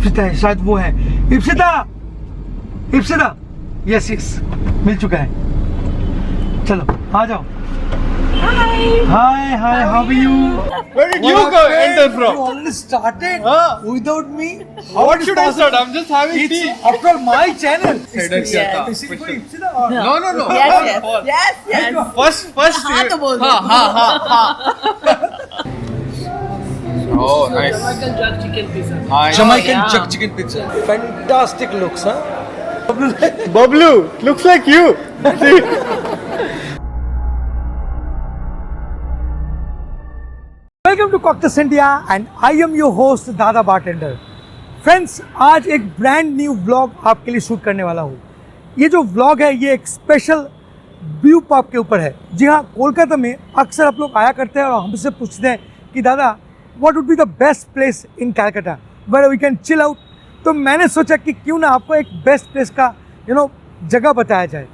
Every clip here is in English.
इप्सिता है, शायद वो है। इप्सिता, इप्सिता, यस यस, मिल चुका है। चलो आ जाओ। Hi, how are you? Where did you go enter from? You already started without me. What should I start? I'm just having tea. It's after my channel. Yeah. Is it for Ipsita or- No. Yes. First. हाँ तो बोल दो। Oh, nice. Jamaican jerk chicken pizza. Jamaican yeah. jerk chicken pizza. Fantastic looks, huh? Bablu, looks like you. See? Welcome to cocktails India and I am your host Dada bartender. Friends, आज एक brand new vlog आपके लिए shoot करने वाला हूँ। ये जो vlog है ये एक स्पेशल व्यू पब के ऊपर है। जी हाँ, कोलकाता में अक्सर आप लोग आया करते हैं और हमसे पूछते हैं कि दादा what would be the best place in Calcutta where we can chill out. तो मैंने सोचा कि क्यों ना आपको एक बेस्ट प्लेस का जगह बताया जाए।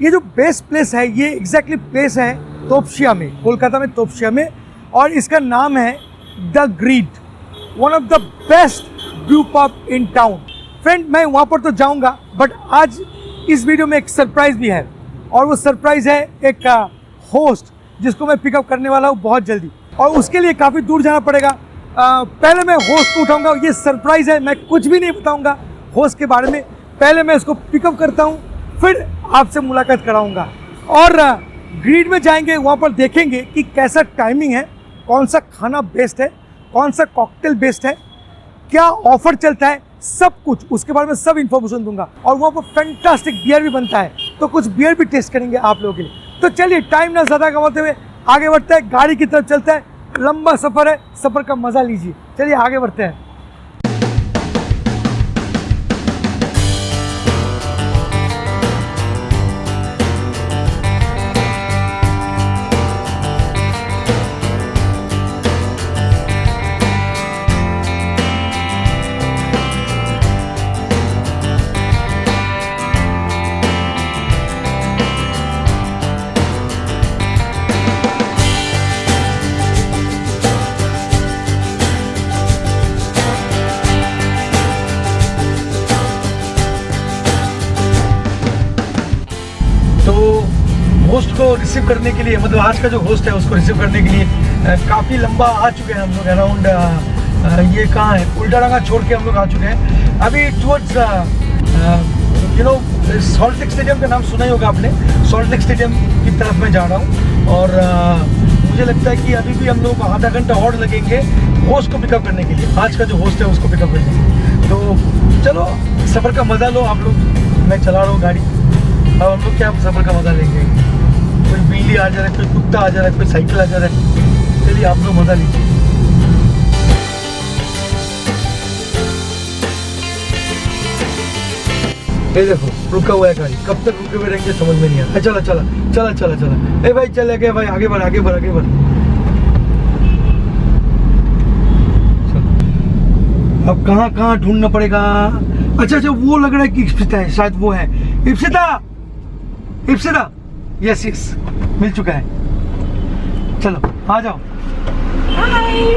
ये जो बेस्ट प्लेस है ये एग्जैक्टली प्लेस है तोपशिया में, कोलकाता में तोपशिया में, और इसका नाम है the Grid, one of the best view pub in town. Friend, मैं वहाँ पर तो जाऊँगा बट आज इस वीडियो में एक सरप्राइज़ भी है, और वो सरप्राइज़ है एक होस्ट जिसको मैं पिकअप करने वाला हूँ बहुत जल्दी, और उसके लिए काफ़ी दूर जाना पड़ेगा। पहले मैं होस्ट को उठाऊँगा, ये सरप्राइज़ है, मैं कुछ भी नहीं बताऊँगा होस्ट के बारे में। पहले मैं उसको पिकअप करता हूँ, फिर आपसे मुलाकात कराऊँगा और ग्रीड में जाएंगे, वहाँ पर देखेंगे कि कैसा टाइमिंग है, कौन सा खाना बेस्ट है, कौन सा कॉकटेल बेस्ट है, क्या ऑफर चलता है, सब कुछ उसके बारे में सब इन्फॉर्मेशन दूंगा। और वहाँ पर फैंटास्टिक बियर भी बनता है, तो कुछ बियर भी टेस्ट करेंगे आप लोगों के लिए। तो चलिए टाइम ना ज़्यादा गंवाते हुए आगे बढ़ते हैं, गाड़ी की तरफ चलता है। लंबा सफ़र है, सफ़र का मज़ा लीजिए। चलिए आगे बढ़ते हैं। होस्ट को रिसीव करने के लिए, मतलब आज का जो होस्ट है उसको रिसीव करने के लिए काफ़ी लंबा आ चुके हैं हम लोग। अराउंड ये कहाँ है, उल्टाडंगा छोड़ के हम लोग आ चुके हैं अभी टुवर्ड्स सॉल्ट लेक स्टेडियम का नाम सुना ही होगा आपने। सॉल्ट लेक स्टेडियम की तरफ मैं जा रहा हूँ और मुझे लगता है कि अभी भी हम लोग आधा घंटा और लगेंगे होस्ट को पिकअप करने के लिए। आज का जो होस्ट है उसको पिकअप करने के लिए। तो चलो सफ़र का मज़ा लो आप लोग। मैं चला रहा हूँ गाड़ी, अब हम लोग क्या सफ़र का मज़ा लेंगे। कोई बिल्ली आ जा रहा है, कोई कुत्ता आ जा रहा है, कोई साइकिल आ जा रहा है। चलिए आप लोग मज़ा लीजिए। ये देखो रुका हुआ है गाड़ी, कब तक रुके हुए रहेंगे समझ में नहीं आता। चला ए भाई चले गए भाई, आगे बढ़। अब कहाँ ढूंढना पड़ेगा। अच्छा वो लग रहा है कि इप्सिता है, शायद वो है। इप्सिता, यस मिल चुका है। चलो आ जाओ।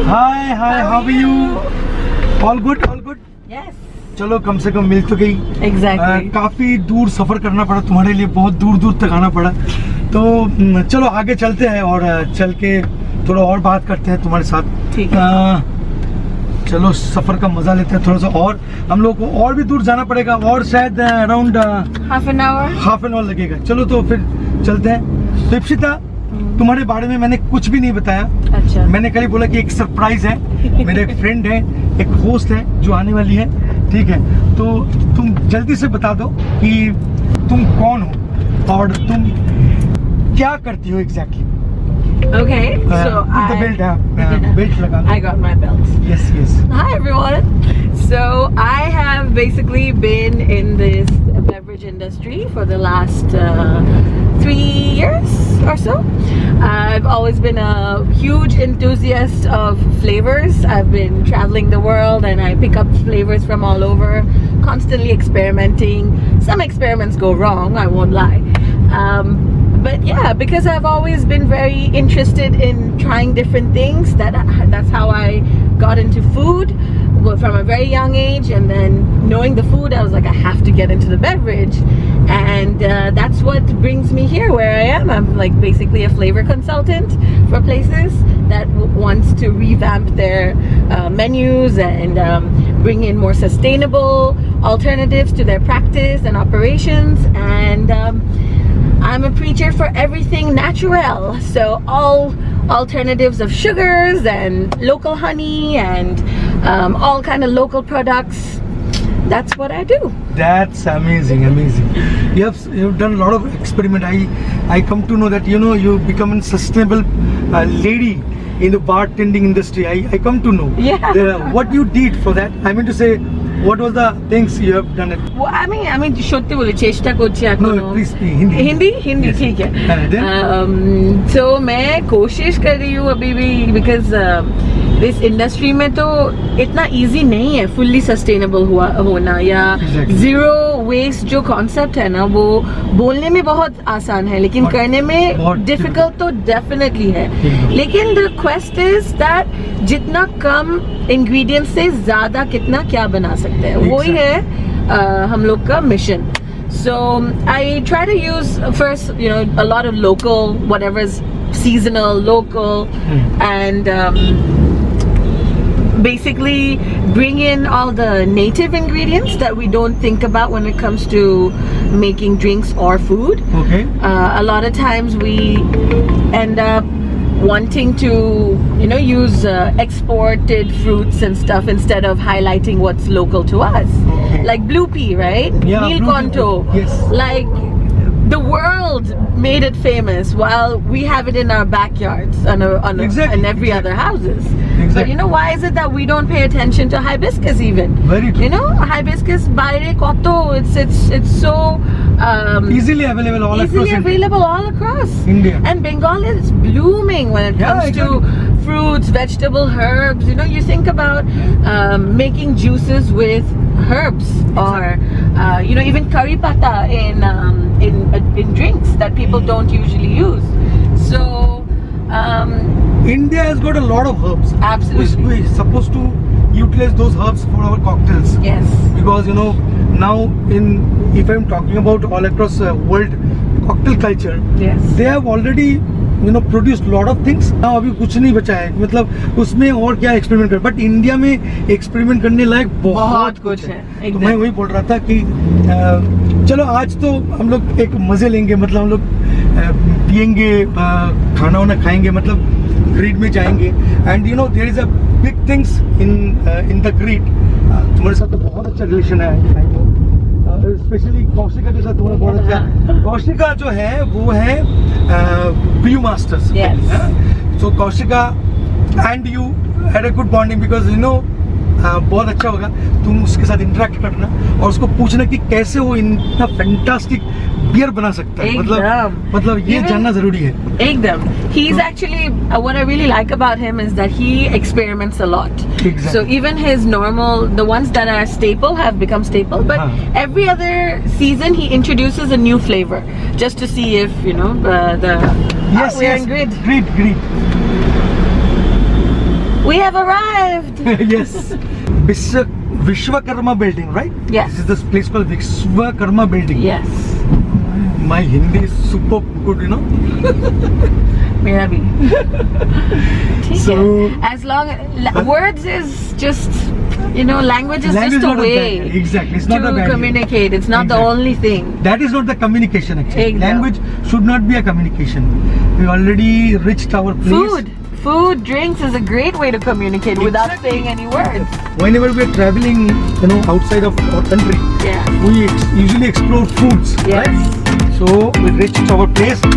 Hi how are you? All good. Yes. चलो कम से कम मिल तो गई। Exactly. काफी दूर सफर करना पड़ा तुम्हारे लिए, बहुत दूर तक आना पड़ा। तो चलो आगे चलते हैं और चल के थोड़ा और बात करते हैं तुम्हारे साथ। ठीक है। चलो सफर का मजा लेते हैं थोड़ा सा, और हम लोग को और भी दूर जाना पड़ेगा, और शायद अराउंड हाफ एन आवर लगेगा। चलो तो फिर चलते हैं। तो इप्सिता, तुम्हारे बारे में मैंने कुछ भी नहीं बताया। अच्छा। मैंने खाली बोला कि एक सरप्राइज है, मेरे एक फ्रेंड है, एक होस्ट है जो आने वाली है। ठीक है, तो तुम जल्दी से बता दो कि तुम कौन हो और तुम क्या करती हो exactly. Okay, so Put the belt, belt लगा। I got my belt. Yes. Hi everyone. So I have basically been in this beverage industry for the last 3 years or so. I've always been a huge enthusiast of flavors. I've been traveling the world and I pick up flavors from all over, constantly experimenting. Some experiments go wrong, I won't lie. But yeah, because I've always been very interested in trying different things, that's how I got into food. from a very young age, and then knowing the food, I was like, I have to get into the beverage, and that's what brings me here where I am. I'm like basically a flavor consultant for places that wants to revamp their menus and bring in more sustainable alternatives to their practice and operations, and I'm a preacher for everything natural, so all alternatives of sugars and local honey and all kind of local products. That's what I do. That's amazing, amazing. You've done a lot of experiment. I come to know that you become a sustainable lady in the bartending industry. I come to know. Yeah. What you did for that. I mean to say, what was the things you have done it? Well, I mean সত্যি বলে চেষ্টা করছি এখনো। No, please speak Hindi. Hindi Yes. ठीक है। Then? तो मैं कोशिश कर रही हूँ अभी भी, because इस इंडस्ट्री में तो इतना इजी नहीं है फुल्ली सस्टेनेबल होना या Exactly. जीरो वेस्ट जो कॉन्सेप्ट है ना, वो बोलने में बहुत आसान है लेकिन बहुत- करने में बहुत डिफिकल्ट तो डेफिनेटली है। एकदम। लेकिन द क्वेस्ट इज दैट जितना कम इंग्रेडिएंट्स से ज्यादा कितना क्या बना सकते हैं, वही है हम लोग का mission. So I try to use first, a lot of local, whatever's seasonal, local, and basically bring in all the native ingredients that we don't think about when it comes to making drinks or food. Okay. A lot of times we end up wanting to use exported fruits and stuff instead of highlighting what's local to us. Okay. Like blue pea, right? Yeah, blue Nilkonto. pea, yes. Like the world made it famous while we have it in our backyards Exactly, and every exactly. other houses. Exactly. But why is it that we don't pay attention to hibiscus even? Very true. Hibiscus baire koto, it's so Easily available all across easily India. available all across India. And Bengal is blooming when it Yeah, comes exactly. to fruits, vegetable, herbs. You think about making juices with herbs, or even curry pata in drinks that people don't usually use. So India has got a lot of herbs. Absolutely. We're supposed to utilize those herbs for our cocktails. yes, Because now if I'm talking about all across world cocktail culture, yes. they have already produced lot of things. now अभी कुछ नहीं बचा है, मतलब उसमें और क्या experiment कर, बट इंडिया में एक्सपेरिमेंट करने लायक बहुत कुछ है। तो एकदम। मैं वही बोल रहा था कि चलो आज तो हम लोग एक मजे लेंगे, मतलब हम लोग पियेंगे, खाना वाना खाएंगे, मतलब ग्रिड में जाएंगे, and there is a big things in the Grid. तुम्हारे साथ तो बहुत अच्छा रिलेशन है, स्पेशली कौशिका के साथ तुम्हारा बहुत अच्छा। कौशिका जो है वो है PU masters. Yes. So Kaushika and you had a good bonding, because बहुत अच्छा होगा तुम उसके साथ इंटरेक्ट करना और उसको पूछना कि कैसे वो इतना फैंटास्टिक बियर बना सकता है, मतलब ये Even- जानना जरूरी है। Ekdam. He's actually, what I really like about him is that he experiments a lot. Exactly. So even his the ones that are staple have become staple, but every other season he introduces a new flavor just to see if, Yes, we're yes. in grid. Grid. We have arrived. Yes. Vishwakarma building, right? Yes. This is this place called Vishwakarma building. Yes. My Hindi is super good, Mera bhi. ठीक So- है. As long words is just, language is Language just a not a way barrier. Exactly. It's not a to barrier. communicate. It's not the Exactly. only thing. That is not the communication actually. Exactly. Language should not be a communication. We already reached our place. Food, drinks is a great way to communicate without Exactly. saying any words. Whenever we are traveling, outside of our country, Yeah. we usually explore foods, Yes. right? So we reached our place.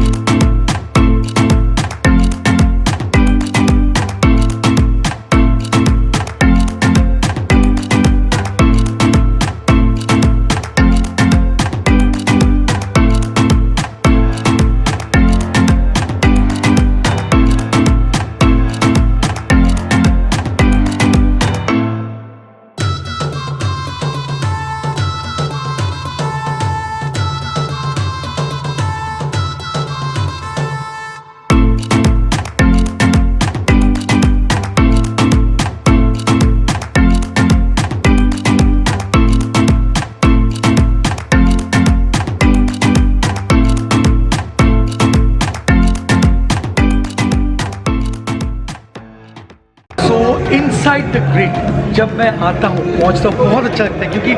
जब मैं आता हूँ पहुँचता हूँ बहुत अच्छा लगता है, क्योंकि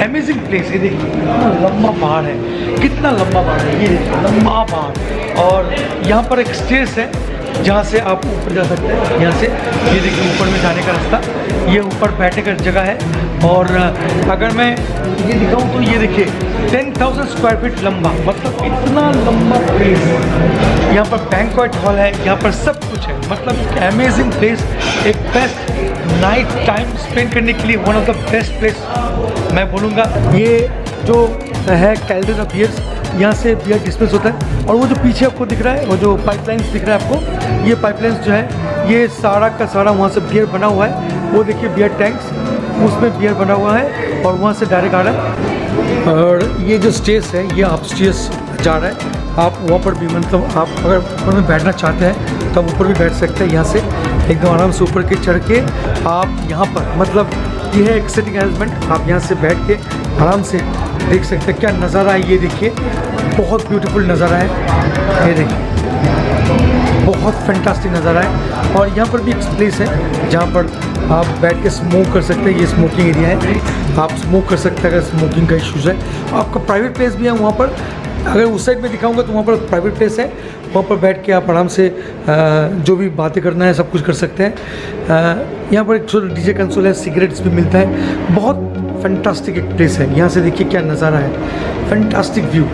अमेजिंग प्लेस है। देखिए कितना लंबा पहाड़ है, कितना लंबा पहाड़ है, ये देखिए लंबा पहाड़। और यहाँ पर एक स्टेज है जहाँ से आप ऊपर जा सकते हैं। यहाँ से ये देखिए ऊपर में जाने का रास्ता, ये ऊपर बैठने का जगह है। और अगर मैं ये दिखाऊँ तो ये देखिए 10,000 स्क्वायर फीट लंबा, मतलब इतना लंबा प्लेस है। यहाँ पर बैंक्वेट हॉल है, यहाँ पर सब कुछ है, मतलब एक अमेजिंग प्लेस, एक बेस्ट नाइट टाइम स्पेंड करने के लिए one of the best place मैं बोलूँगा। ये जो है कैल्डन ऑफ बियर्स, यहाँ से बियर डिस्पेंस होता है। और वो जो पीछे आपको दिख रहा है, वो जो पाइपलाइंस दिख रहा है आपको, ये पाइपलाइंस जो है ये सारा का सारा वहाँ से बियर बना हुआ है। वो देखिए बियर टैंक्स, उसमें बियर बना हुआ है और वहाँ से डायरेक्ट आ रहा है। और ये जो स्टेज है ये आप स्टेज जा रहा है, आप वहाँ पर भी मतलब आप अगर ऊपर में बैठना चाहते हैं तो आप ऊपर भी बैठ सकते हैं। यहाँ से एकदम आराम से ऊपर के चढ़ के आप यहाँ पर मतलब ये है एक सिटिंग अरेंजमेंट, आप यहाँ से बैठ के आराम से देख सकते हैं क्या नज़ारा है। ये देखिए बहुत ब्यूटीफुल नज़ारा है, ये देखिए बहुत फैंटास्टिक नज़ारा है। और यहाँ पर भी एक प्लेस है जहाँ पर आप बैठ के स्मोक कर सकते हैं, ये स्मोकिंग एरिया है, आप स्मोक कर सकते हैं अगर स्मोकिंग का इशूज़ है। आपका प्राइवेट प्लेस भी है वहाँ पर, अगर उस साइड में दिखाऊंगा तो वहाँ पर प्राइवेट प्लेस है, वहाँ पर बैठ के आप आराम से जो भी बातें करना है सब कुछ कर सकते हैं। यहाँ पर एक छोटा डीजे कंसोल है, सिगरेट्स भी मिलता है, बहुत फैंटास्टिक एक प्लेस है। यहाँ से देखिए क्या नज़ारा है, fantastic view.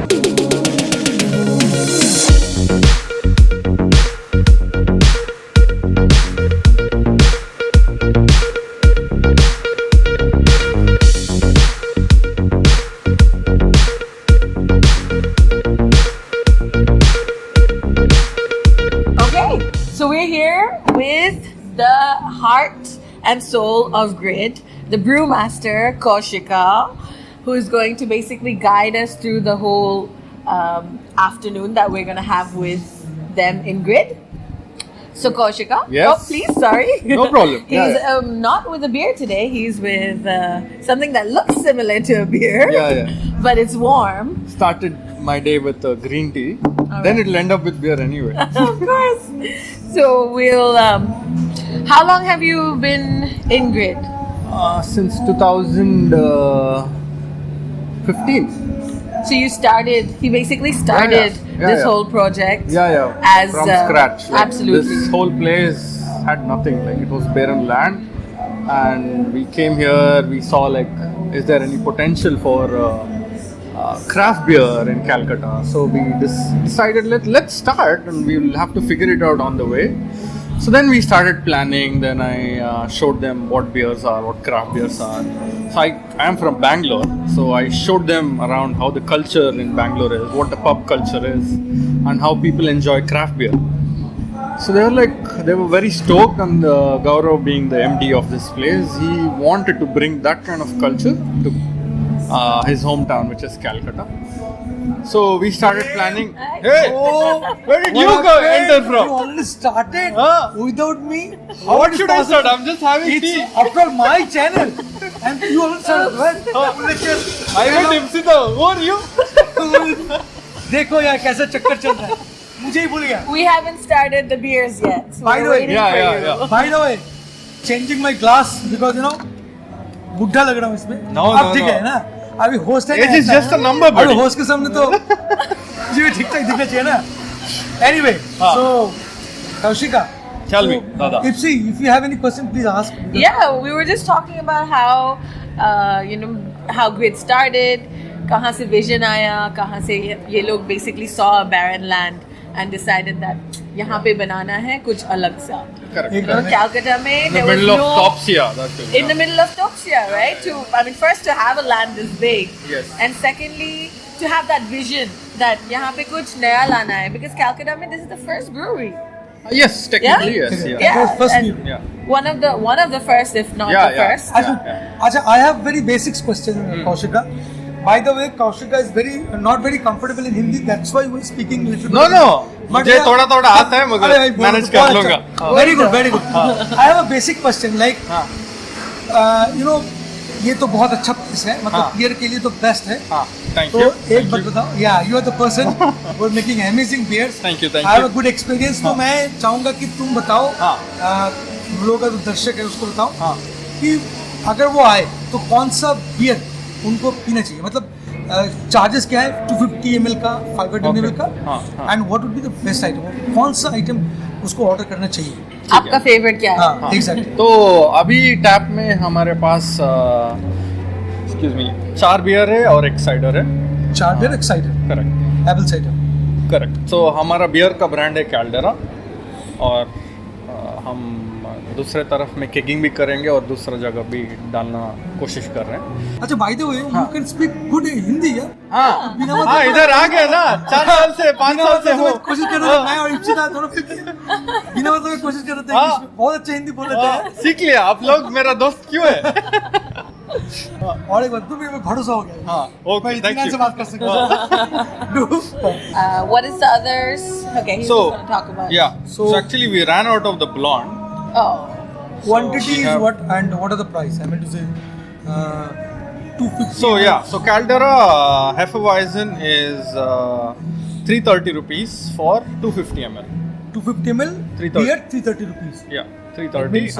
So we're here with the heart and soul of Grid, the brewmaster Kaushika, who is going to basically guide us through the whole afternoon that we're going to have with them in Grid. So Kaushika, Yes. oh please, sorry. No problem. He's Yeah, not with a beer today. He's with something that looks similar to a beer. Yeah. But it's warm. Started my day with green tea. Then it'll end up with beer anyway. Of course. So we'll. How long have you been in Grid? Since 2015. So you started. He basically started Yeah, this yeah. whole project. Yeah. As From scratch. Like, absolutely. This whole place had nothing. Like it was barren land, and we came here. We saw like, is there any potential for craft beer in Calcutta? So we decided let's start, and we'll have to figure it out on the way. So then we started planning. Then I showed them what beers are, what craft beers are. So I am from Bangalore, so I showed them around how the culture in Bangalore is, what the pub culture is, and how people enjoy craft beer. So they were very stoked, and Gaurav being the MD of this place, he wanted to bring that kind of culture to his hometown, which is Calcutta. So we started planning. Hey, where did you go enter You from? only started without me. What should I start? I'm just having It's tea. after my channel, and you already started. I went tipsy though. Who are you? देखो यार कैसा चक्कर चल रहा है, मुझे ही भूल गया। We haven't started the beers yet. So By we're the way, waiting yeah, for yeah, you. yeah. By the way, changing my glass because you know बुढ़ा लग रहा हूँ इसमें। No, अब no, ठीक no. है ना, अभी होस्ट है। Age is just a number, अभी buddy. होस्ट के सामने तो जी ठीक ठाक दिखना चाहिए ना। Anyway, हाँ. so Kaushika, Tell me, Dada. if you have any question, please ask. Yeah, we were just talking about how how Grid started, कहाँ से vision आया, कहाँ से ये लोग basically saw a barren land and decided that यहाँ पे बनाना है कुछ अलग सा. Correct. एक Calcutta में In the there was middle of no Topsia. That's it. in the middle of Topsia, right? First to have a land this big, Yes. and secondly to have that vision that यहाँ पे कुछ नया लाना है, because Calcutta में this is the first brewery. Yes, technically Yeah? yes. Yeah. Yeah, That was first and new. Yeah. one of the first, if not Yeah, the yeah. first. अच्छा, I have very basics question, Kaushika. By the way, Kaushika is not very comfortable in Hindi. That's why we're speaking little bit. No. But मुझे yeah, थोड़ा आता है मगर अरे भाई, बहुत manage कर अच्छा। लूँगा. Very good, very good. I have a basic question. Like, हाँ. you know, ये तो बहुत अच्छा प्लेस है, मतलब हाँ. beer के लिए तो बेस्ट है। हाँ. Thank तो you. एक बात बताओ, you are the person who are making amazing beers. Thank you. I have a good experience. तो हाँ. मैं चाहूँगा कि तुम बताओ, हाँ. हम लोग का जो दर्शक है उसको बताओ हाँ. कि अगर वो आए तो कौन सा बियर उनको पीना चाहिए, मतलब चार्जेस क्या है 250 ml का, 500 ml का, हाँ, हाँ। And what would be the best item, कौन सा आइटम उसको ऑर्डर करना चाहिए? आपका फेवरेट क्या है? हाँ एग्जैक्टली। तो अभी टैप में हमारे पास एक्सक्यूज मी 4 बियर है और एक साइडर है। 4 beer excited, correct apple cider. Correct. तो हमारा बियर का ब्रांड है कैल्डेरा, और हम दूसरे तरफ में केकिंग भी करेंगे और दूसरा जगह भी डालना कोशिश कर रहे हैं। अच्छा bye the way you can speak good Hindi यार। हाँ बिना मतलब- हाँ, इधर आ गए ना, 4 साल से 5 बिना साल से मतलब हो। मैं कोशिश कर रहा था, मैं और इप्सिता दोनों बिना मतलब मैं कोशिश कर रहे थे हाँ। इंग्लिश में, बहुत अच्छा हिंदी बोल लेते हाँ, हैं। सीख लिया आप लोग, मेरा दोस्त क्यों है? और एक बात, तुम्हें मैं भरोसा हो गया। हाँ मैं ओके, थैंक इत्मीनान से यू। बात कर सकता हूँ। What is the others? Okay, he's So just going to talk about. yeah, So- so actually we ran out of the blonde. Oh, Quantity we is have- what and what are the price? I mean to say 250. So yeah, so Caldera Hefeweizen is 330 rupees for 250 ml. 250 ml 330. beer 330 rupees. Yeah, 330. Means it's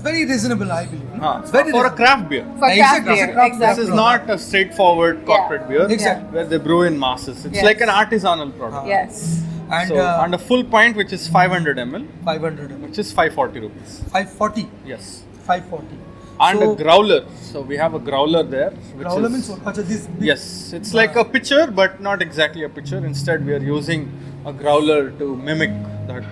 very reasonable, I believe. no? हाँ, It's very for a reasonable. craft beer. for Exactly, craft beer, it's a craft beer. This is exactly. not a straightforward corporate beer Exactly. where they brew in masses. It's Yes. like an artisanal product. Yes. And And a full pint which is 500 ml, 500 ml. which is 540 rupees. 540. Yes. 540. And So, a growler. So we have a growler there. Which growler is, means what? Acha, this big- Yes, it's like a pitcher, but not exactly a pitcher. Instead, we are using a growler to mimic that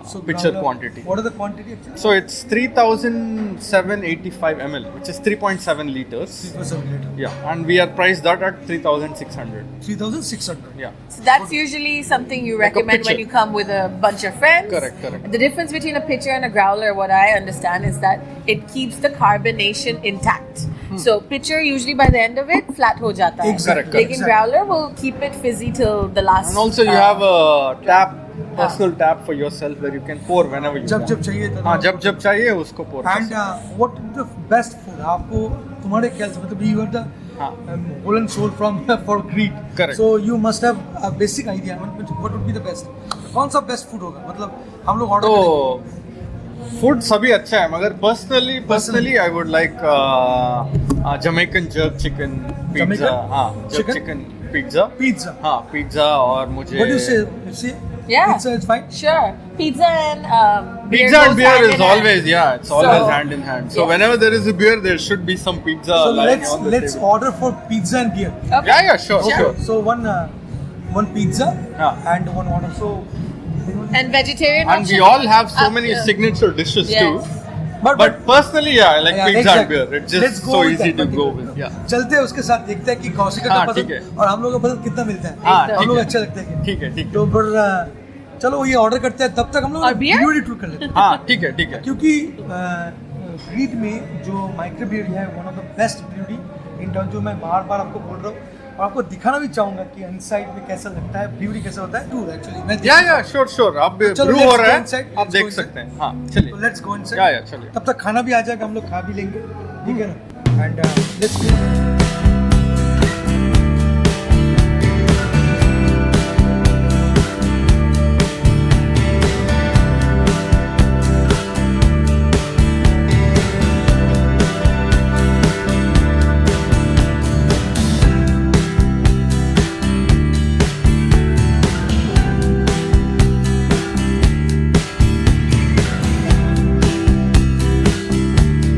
So pitcher growler- quantity. What are the quantity actually? So it's 3,785 ml, which is 3.7 liters. 3% later. Yeah, and we are priced that at 3,600. 3,600. Yeah. So that's usually something you Like a recommend when pitcher. you come with a bunch of friends. Correct, correct. The difference between a pitcher and a growler, what I understand, is that it keeps the carbonation intact. So pitcher usually by the end of it flat ho jata hai. Exactly, correct. Lekin exactly. growler will keep it fizzy till the last. And also you have a tap, personal tap for yourself where you can pour whenever you जब want. जब चाहिए तब। हाँ, जब चाहिए उसको pour कर And सकते what is the best food? आपको तुम्हारे ख्याल से मतलब you are the हाँ. whole and soul from for Crete. Correct. So you must have a basic idea. What would be the best? कौन सा best food होगा? मतलब हम लोग order तो फूड सभी अच्छा है, मगर personally I would like Jamaican jerk chicken pizza. Jamaican? हाँ, jerk Chicken? Chicken pizza. pizza. हाँ, पिज्जा। और मुझे What do you say? You see? Yeah. Pizza is fine. Sure. Pizza and beer Pizza and goes beer hand is in hand. always, yeah, it's always So- hand in hand. So Yeah. whenever there is a beer, there should be some pizza So lying let's on the let's table. order for pizza and beer. Okay. Yeah, sure, Sure. sure. So one pizza Yeah. and one order. So And vegetarian And we option? all have so many Yeah. signature dishes Yes. too. but But personally, yeah, I like Yeah, pizza exactly. and beer. It's Let's just go so with easy that to go particular. with. Yeah. चलते हैं उसके साथ देखते हैं कि कौशिका का हाँ, पसंद ठीक है। और हम लोग का पसंद कितना मिलता है। हाँ, हम ठीक लोग है। अच्छा लगता है कि ठीक है, ठीक है। तो फिर चलो ये ऑर्डर करते हैं, तब तक हम लोग और beer? ब्रूअरी टूर कर लेते हैं। हाँ, ठीक है, ठीक है। क्योंकि क्रीट में जो माइक्रो ब्रूअरी है one of the best brewery in term, जो मैं बार बार आपको बोल रहा हूँ और आपको दिखाना भी चाहूंगा कि इनसाइड में कैसा लगता है, ब्रूअरी कैसा होता है। टूर एक्चुअली मैं या श्योर आप चलो, ब्रू let's हो रहा go है, inside, आप let's देख go सकते हैं। हाँ, चलिए। तो लेट्स गो इनसाइड। या चलिए। तब तक खाना भी आ जाएगा, हम लोग खा भी लेंगे, ठीक है ना। And let's go.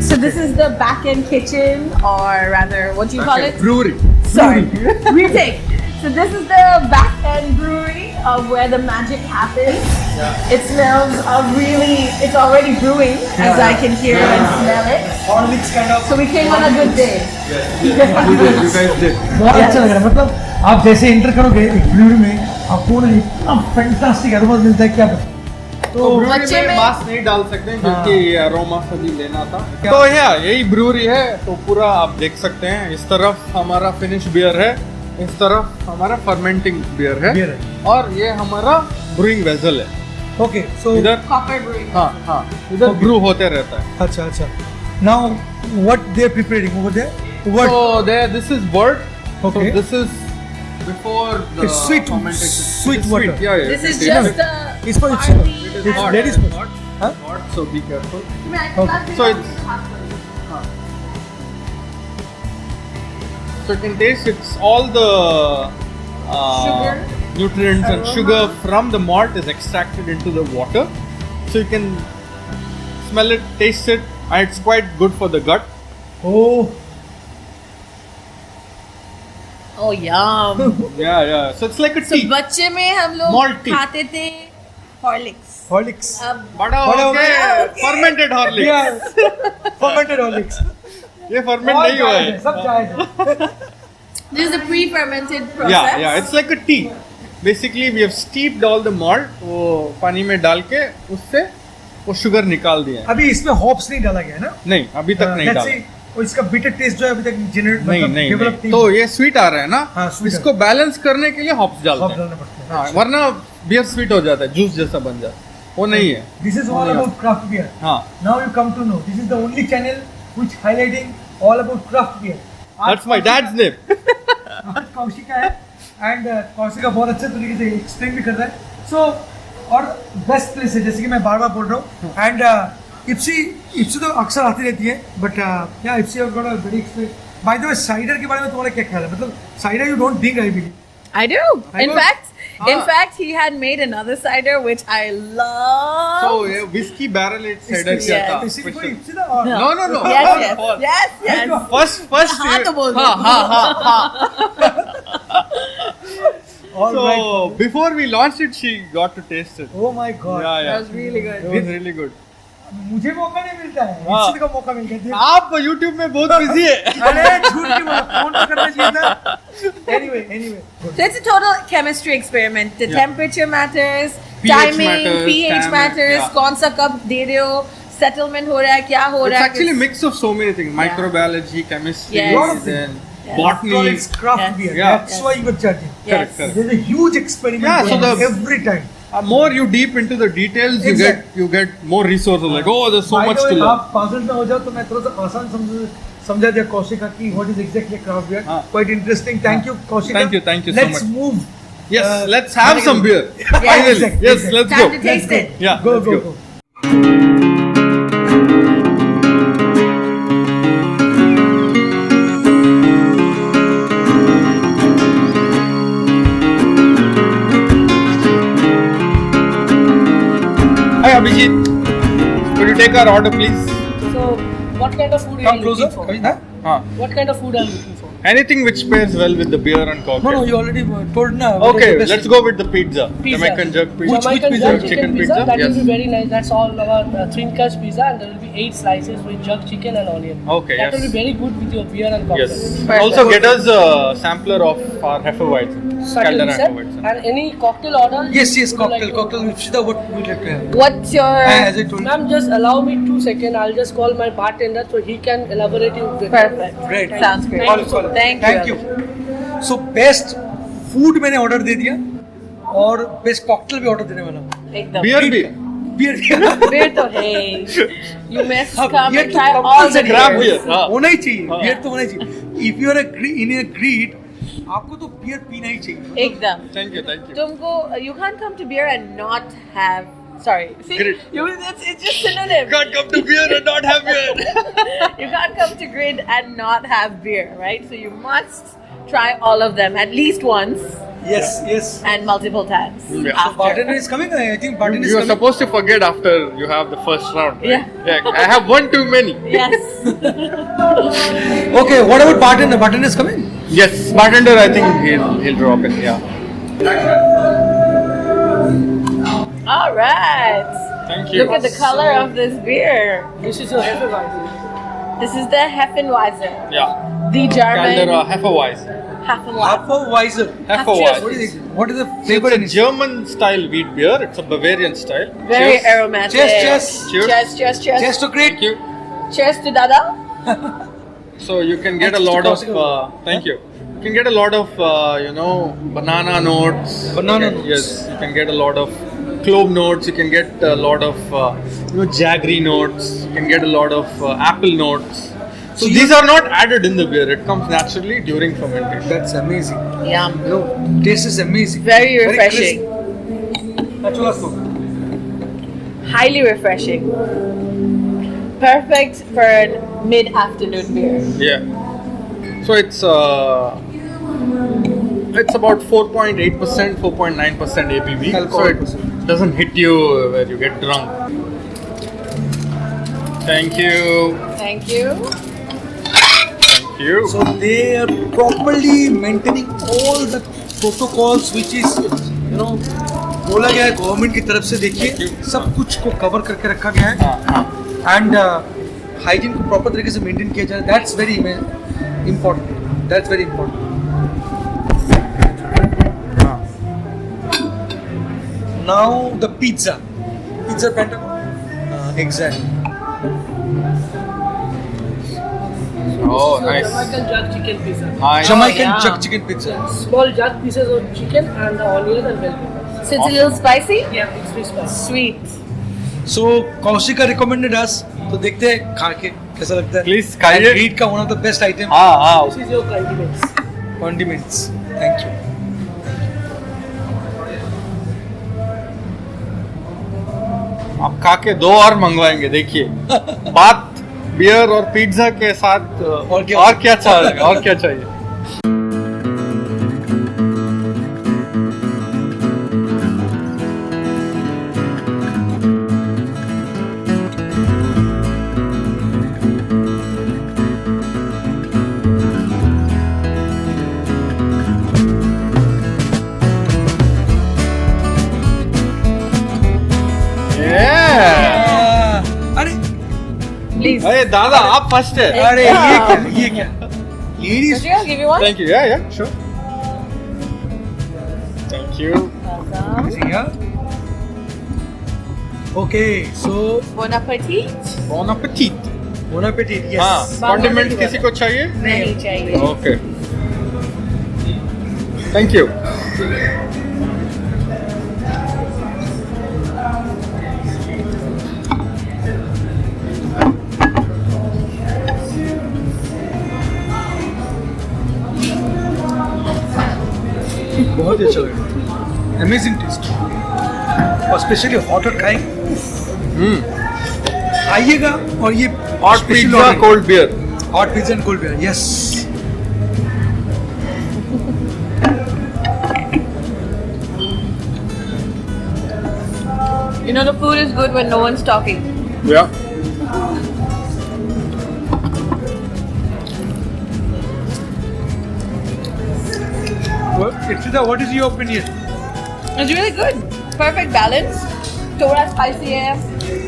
So this is the back end kitchen, or rather, what do you call it? Brewery. Sorry, retake. So this is the back end brewery of where the magic happens. It smells it's already brewing as I can hear and smell it. Horlicks kind of So we came on a good day. You guys did. बहुत अच्छा लग रहा है। मतलब आप जैसे enter करोगे एक ब्रूअरी में, आपको ना इतना फैंटास्टिक अरोमा मिलता है क्या बताऊं। तो ब्रूअरी बच्चे में में- मास नहीं डाल सकते हैं क्योंकि ये अरोमा सभी लेना था। क्या? तो यही ब्रूअरी है। तो पूरा आप देख सकते हैं, इस तरफ हमारा फिनिश बियर है, इस तरफ हमारा फर्मेंटिंग बियर Beer है, है। और ये हमारा ब्रूइंग वेसल है। ओके सो इधर Copper brewing. हाँ इधर Okay. ब्रू होते रहता है। अच्छा अच्छा। Now what they are preparing over there, what So there, this is wort. Okay. So this is before the It's sweet- fermentation. sweet It is water. Yeah. This is it just It's for party. itself. It is It's hot. ladies first. Hot. Huh? Hot, so be careful. Okay. So it's So you can taste it's all the Sugar. nutrients and Aroma. sugar from the malt is extracted into the water. So you can smell it, taste it, and it's quite good for the gut. Oh, Oh, yum. Yeah. So it's like a So tea. बच्चे में हम लोग Malt tea. खाते थे Horlicks. Horlicks. अब बड़ा बड़ा हो गया, हो गया। fermented Horlicks. Yeah. Fermented Horlicks. ये ferment और नहीं हुआ जायज़ है, है. सब जायज़ है. this is a pre-fermented process. Yeah. It's like a tea. Basically, we have steeped all the malt. वो पानी में डाल के उससे वो sugar निकाल दिया है. अभी इसमें hops नहीं डाला गया है ना? नहीं, अभी तक नहीं Let's डाला. see, और इसका bitter taste जो है अभी तक generate नहीं develop तो ये स्वीट आ रहा है ना, हाँ, sweet इसको बैलेंस करने के लिए हॉप्स Hops डालते हैं. डालना पड़ता है. हाँ, वरना बियर स्वीट हो जाता है, जूस जैसा बन जाता है. वो नहीं है. This is all about craft beer. हाँ, Now you come to know. This is the only channel which highlighting all about craft beer. that's my dad's name. आज कौशिका है एंड कौशिका बहुत अच्छे तरीके से एक्सप्लेन भी कर रहा है. सो और बेस्ट प्लेस है जैसे कि मैं बार बार बोल रहा हूँ. एंड इप्सी तो अक्सर आती रहती है but yeah Ipsi have got a very experience. By the way cider के बारे में तुम्हारा क्या ख्याल है? मतलब cider you don't drink I believe. I do. I In know. fact, he had made another cider which I love. So ये whiskey barrel aged cider Yes. क्या था? इसी को इप्सी था और No. Yes. First. हाँ तो बोल दो. all So right. before we launched it, she got to taste it. Oh my god. Yeah. That was really good. It was really good. मुझे मौका नहीं मिलता है. हाँ. इप्सी का मौका मिल गया. आप YouTube में बहुत बिजी है. अरे झूठ क्यों बोला? फोन तो करना चाहिए था. Anyway. So it's a total chemistry experiment. The Yeah. temperature matters, pH timing, matters, pH timing, matters, yeah. कौन सा कब दे रहे हो, settlement हो रहा है, क्या हो It's रहा है. actually a mix of so many things: microbiology, chemistry, Yes. Lot of then Yes. botany. Well, it's craft Yes. beer. Yeah. That's why you were judging. Yes. Correct. There's a huge experiment Yeah, so going on the- every time. More you deep into the details, Exact. you get more resources. Like, oh, there's so By much the way, to learn. आप पागल में हो जाओ तो मैं थोड़ा सा आसान समझा दिया कौशिका की what is exactly craft beer. हाँ. Quite interesting. Thank you, Kaushika. Thank you so Let's much. move. Yes, let's have Yes. some beer. Finally, exactly, yes, exactly. let's Time go. to taste it. Yeah, Go, let's go, go. go. Hi, Abhijit. Could you take our order, please? So, what kind of food are Come you closer. looking for? Huh? What kind of food are you looking for? Anything which pairs well with the beer and cocktail. No, you already told na. what is Okay, the best. let's go with the pizza. Pizza. Jamaican jerk pizza. Jamaican pizza? jerk Chicken pizza? That Yes. will be very nice. That's all our thin crust pizza, and there will be 8 slices with jerk chicken and onion. Okay, That yes. will be very good with your beer and cocktail. Yes. Perfect. Also get us a sampler of our Hefeweizen. Certainly, Calder sir. Hefeweizen. And any cocktail order? Yes, would you cocktail. like to- Cocktail. Ipsita, what would you like to have? What's your As I told you. Ma'am, just allow me 2 seconds. I'll just call my bartender so he can elaborate you. with- perfect? Great. Sounds great. Thank you so much. Thank you. So best food मैंने order दे दिया और best cocktail भी order देने वाला हूँ. एकदम. Beer भी. Beer. Beer तो है. You must हाँ, come beer and तो try all the compulsory Craft beers. beer. हाँ. होना ही चाहिए. हाँ. Beer तो होना ही चाहिए. If you are in a greed, आपको तो beer पीना ही चाहिए. एकदम. Thank you. तुमको you can't come to beer and not have. Sorry. See, Grid. it's just synonym. Can't come to beer and not have beer. You can't come to Grid and not have beer, right? So you must try all of them at least once Yes. and multiple times Yeah. after. Bartender is coming. I think bartender is You are coming. supposed to forget after you have the first round, right? Yeah. I have one too many. Yes. Okay, what about bartender? Bartender is coming. Yes, bartender. I think he'll drop in. Yeah. All right. Thank you. Look at the color of this beer. This is your Hefeweizen. This is the Heffenweizen, Yeah. the German Calder Hefeweizen. Heffenweizen. Hefeweizen. Hefeweizen. What is it? What is the So flavor in it's a it? German style wheat beer. It's a Bavarian style. Very Cheers. aromatic. Cheers. Cheers. Cheers. Just to great. Thank you. Cheers to Dada. So you can get a Thanks to lot of. Kaushik. Thank you. You can get a lot of banana notes. Banana You can- notes. Yes, you can get a lot of clove notes. You can get a lot of jaggery notes. You can get a lot of apple notes. So So these you- are not added in the beer. It comes naturally during fermentation. That's amazing. Yum. No, taste is amazing. Very refreshing. Crisp. Highly refreshing. Perfect for a mid-afternoon beer. Yeah. So it's about 4.8%, 4.9% ABV. Alcohol So it doesn't hit you where you get drunk. Thank you. Thank you. Thank you. So they are properly maintaining all the protocols which is बोला गया है government की तरफ से. देखिए सब कुछ को कवर करके रखा गया है एंड हाइजीन को प्रॉपर तरीके से मेंटेन किया जाए. That's very important. That's very important. Now the pizza pattern exactly. Oh, nice. Jamaican jerk chicken pizza. Nice. Jamaican yeah. jerk chicken pizza. Small jerk pieces of chicken and onion and bell peppers. So it's a little spicy? Yeah, it's very spicy. Sweet. So Kaushika recommended us. तो देखते हैं खा के कैसा लगता है. Please खाइए. Eat का one of the best item. This is your condiments. Condiments. Thank you. आप खा के 2 और मंगवाएंगे. देखिए बात बियर और पिज्जा के साथ और क्या चाहिए. अरे Please. अरे दादा आप फर्स्ट है. अरे ये क्या ladies. Should I give you one? Thank you. Yeah, sure. Thank you. Welcome. Okay, so Bon appetit. Bon appetit. bon appetit. Yes. हाँ, condiment किसी को चाहिए? नहीं चाहिए. Okay. Thank you. बहुत ही अच्छा लगा. Amazing taste. और स्पेशली हॉट खाएंगे. आइएगा और ये Hot pizza, cold beer. hot pizza and cold beer. Yes. You know the food is good when no one's talking. Yeah. Ikshita, what is your opinion? It's really good. Perfect balance. थोड़ा spicy है,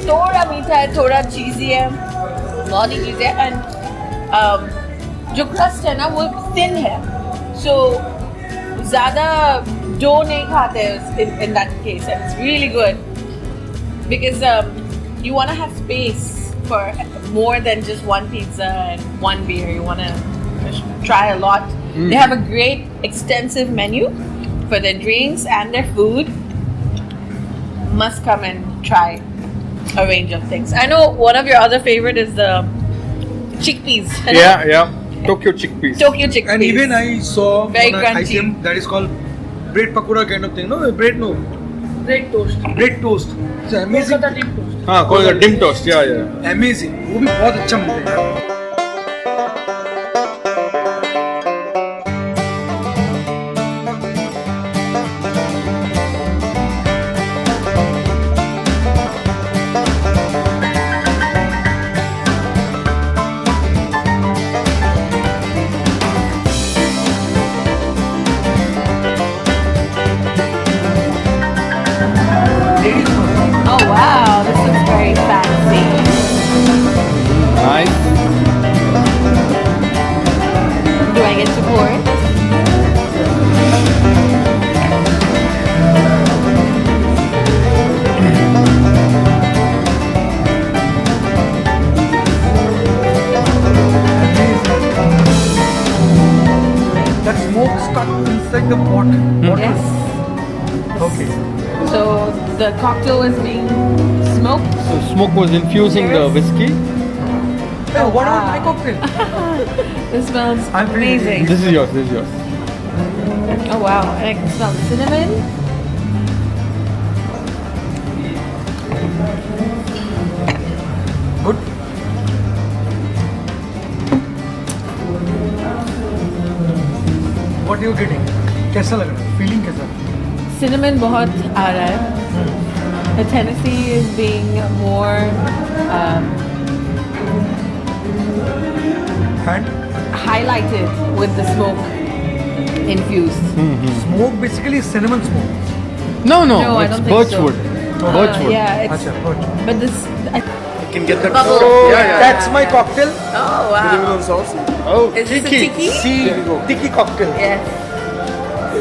थोड़ा मीठा है, थोड़ा cheesy है, बहुत ही cheesy है and जो crust है ना वो thin है, so ज़्यादा dough नहीं खाते in that case, and it's really good because you want to have space for more than just one pizza and one beer. You want to try a lot. They have a great extensive menu for their drinks and their food. Must come and try a range of things. I know one of your other favorite is the chickpeas. Yeah. Tokyo chickpeas. Tokyo chickpeas. And even I saw Very one crunchy. item that is called bread pakora kind of thing. No, bread toast. It's amazing. Kolkata deep toast. हाँ, कोई dim toast. Yeah. Amazing. वो भी बहुत अच्छा मिलता है. Oh wow, this looks very fancy. Nice. Do I get to pour it? That smoke stuck inside the pot. Yes. Okay. So the cocktail was being smoked. So smoke was infusing the whiskey. Hey, what about wow. my cocktail? This smells I'm feeling amazing. This is yours. Oh wow, and I can smell cinnamon. Good. What you getting, कैसा लग रहा है, feeling कैसा? Cinnamon बहुत आ रहा है. The Tennessee is being more and highlighted with the smoke infused. Smoke basically cinnamon smoke. No, No, I it's don't think birchwood. so. Birchwood. Yeah, it's, अच्छा, good. but this. You can get that. Bubble. That's my cocktail. Oh wow! Oh, Is this a tiki? See, tiki cocktail. Yes.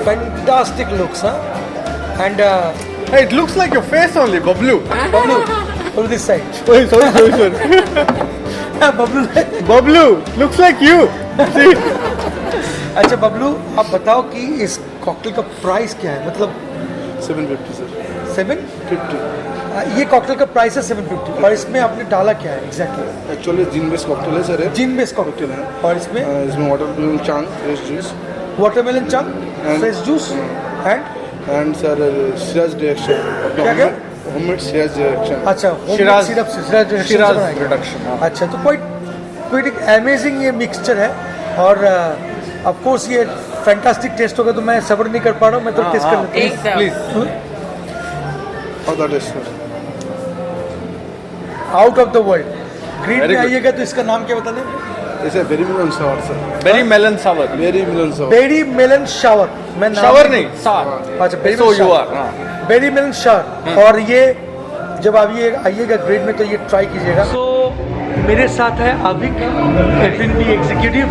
Fantastic looks, huh? And Hey, it looks like your face only, Bablu. Bablu, on this side. Oh, sorry. Bablu. Bablu, looks like you. See? अच्छा बबलू, आप बताओ कि इस cocktail का price क्या है, मतलब 750 sir. 750. ये कॉकटेल का प्राइस है 750 और इसमें आपने डाला क्या है exactly? Actually gin base cocktail है सर. जिन बेस कॉकटेल है और इसमें इसमें watermelon chunk fresh juice watermelon chunk, fresh juice and sir Shiraz reduction. क्या? Homemade Shiraz reduction. अच्छा, शिराज- सिरप सिराज Shiraz बनाएंगे. production, हाँ. अच्छा, तो क्वाइट एक अमेजिंग ये मिक्सचर है और ऑफ कोर्स ये फैंटास्टिक टेस्ट होगा, तो मैं सब्र नहीं कर पा रहा हूँ, मैं तो टेस्ट कर लेता एकदम. Please. और दैट इज सर. हूँ. Out of the world. Green Very में good. आइएगा तो इसका नाम क्या बताने? इसे berry melon sour sir. Berry melon sour. Berry melon sour. Berry melon shower. मैं नाम Shower नहीं, sour. अच्छा, berry So melon you shower. are. हाँ. Berry melon shower. और ये जब आप ये आइएगा ग्रेड में तो ये ट्राई कीजिएगा. सो मेरे साथ है अविक, F&B एग्जीक्यूटिव.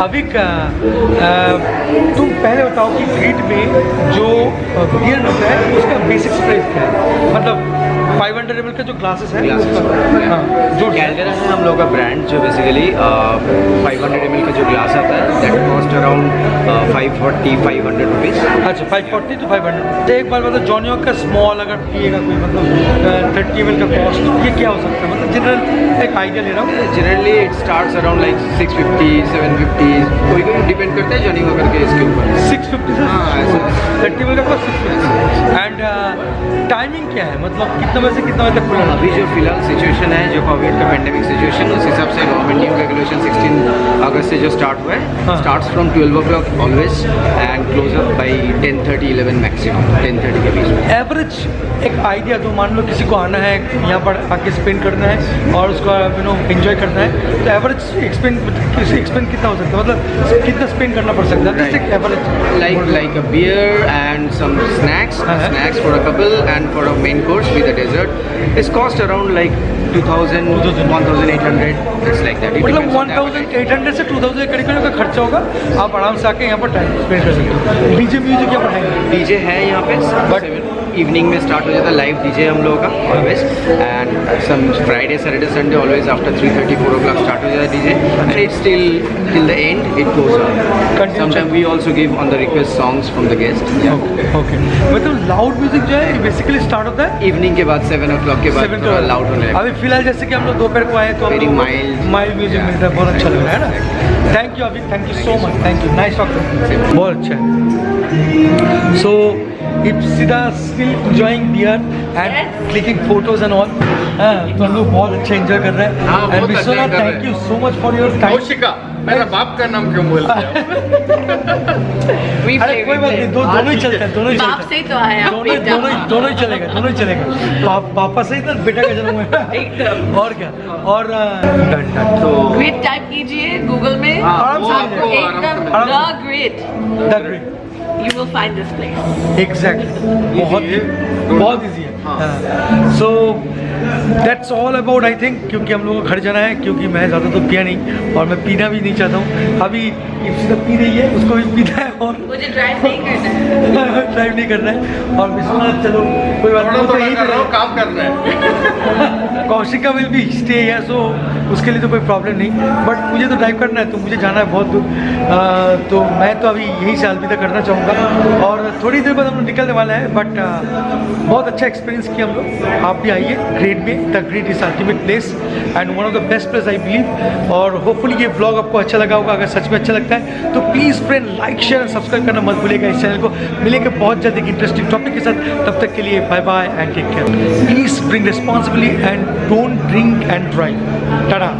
अविक, तुम पहले बताओ कि ग्रीड में जो बियर होता है उसका बेसिक प्राइस क्या है, मतलब 500 ml का जो ग्लासेस है हाँ, जो कैलगरा है हम लोग का ब्रांड जो बेसिकली 500 ml का जो ग्लास आता है दैट कॉस्ट अराउंड 540-500 रुपीज़. अच्छा, 540 to 500. तो एक बार मतलब जॉनी वॉकर का स्मॉल अगर पिएगा कोई, मतलब 30 ml का कॉस्ट, ये क्या हो सकता है, मतलब जनरल एक आइडिया ले रहा हूँ. Generally it starts around like 650-750, कोई कोई डिपेंड करता है जॉनी वॉकर के इसके ऊपर. 650 से हाँ, ऐसा. 30 ml का कॉस्ट 650. एंड टाइमिंग क्या है, मतलब कितने बजे से कितना बजे तक खुला है? अभी जो फिलहाल सिचुएशन है जो कोविड का पेंडेमिक सिचुएशन, उस हिसाब से गवर्नमेंट न्यू रेगुलेशन 16 अगस्त से जो स्टार्ट हुआ हाँ. है, starts from 12 o'clock always and close up by 10:30-11 maximum 10:30 के बीच में. एवरेज एक आइडिया तो मान लो किसी को आना है यहाँ पर आके स्पेंड करना है और उसका एंजॉय करना है, तो एवरेज एक्सपेंड कितना हो सकता है, मतलब कितना स्पेंड करना पड़ सकता है, जैसे average like a beer and some snacks for a couple and for a main course with a dessert is cost around like 2,000, 1,800. It's like that. It मतलब depends on the appetite. 1,800 से 2,000 के करीब का खर्चा होगा. आप आराम से आके यहाँ पर टाइम स्पेंड कर सकते हो. डीजे म्यूजिक यहाँ पर है, डीजे है यहाँ पे बट इवनिंग में स्टार्ट हो जाता है लाइव डीजे हम लोगों का always and some Friday Saturday Sunday always after 3:30-4 o'clock start हो जाता है DJ and it's still till the end it goes on. Sometime we also give on the request songs from the guest. Okay. मतलब loud music जो है basically start होता है evening के बाद 7 o'clock के बाद 7 थोड़ा लाउड होने लगता है. अभी फिलहाल जैसे कि हम लोग दोपहर को आए तो Very mild. माइल्ड म्यूजिक मिलता है, बहुत अच्छा लग रहा है ना. Thank you Abhi, thank you so much, thank you, nice talking. बहुत अच्छा है. So Ipsida still enjoying beer and clicking photos and all. तो हम लोग बहुत अच्छा एंजॉय कर रहे हैं. हाँ, बहुत एंड अच्छा विश्वनाथ, कर रहे थैंक हैं. You so much for your time. Kaushika, मेरा बाप का नाम क्यों बोलते हो? We अरे play, कोई we बात play. नहीं, दोनों ही चलते हैं, दोनों ही बाप चलते से हैं. ही तो आया दोनों ही चलेगा, दोनों ही चलेगा. पापा से ही तो बेटा का जन्म हुआ है. एकदम. और क्या, और डन डन. तो ग्रिड टाइप कीजिए गूगल में. हाँ, आराम से आपको कीजिए. एकदम आराम द से. Grid the great. you will find this place. Exactly, बहुत इजी है. हाँ. So that's all about I think, क्योंकि हम लोगों को घर जाना है, क्योंकि मैं ज़्यादा तो पिया नहीं और मैं पीना भी नहीं चाहता हूँ. अभी इप्सिता पी रही है, उसको भी पीना है और मुझे ड्राइव नहीं करना है. ड्राइव नहीं करना है. और विश्वनाथ चलो कोई बात नहीं, वो तो यहीं पे रहो. काम कर रहे हैं. कौशिका विल भी स्टे है, सो उसके लिए तो कोई प्रॉब्लम नहीं. बट मुझे तो ड्राइव करना है, तो मुझे जाना है बहुत दूर. तो मैं तो अभी यहीं से अलविदा करना चाहूँगा और थोड़ी देर बाद हम लोग निकलने वाला है. बट बहुत अच्छा एक्सपीरियंस किया हम लोग. आप भी आइए ग्रेड में. The grade is ultimate place and one of the best place I believe. और होपफुली ये व्लॉग आपको अच्छा लगा होगा. अगर सच में अच्छा लगता है तो please friend like share and subscribe करना मत भूलिएगा इस चैनल को. मिलेंगे बहुत जल्द एक इंटरेस्टिंग टॉपिक के साथ. तब तक के लिए bye bye and take care. Please drink responsibly and don't drink and drive. Tata.